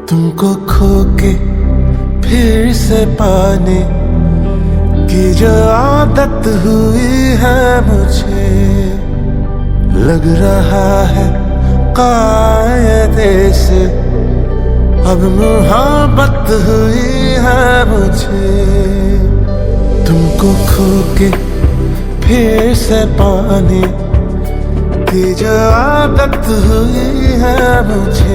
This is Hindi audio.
तुमको खो के फिर से पाने की जो आदत हुई है मुझे, लग रहा है कायदे से अब मोहब्बत हुई है मुझे। तुमको खो के फिर से पाने की जो आदत हुई है मुझे।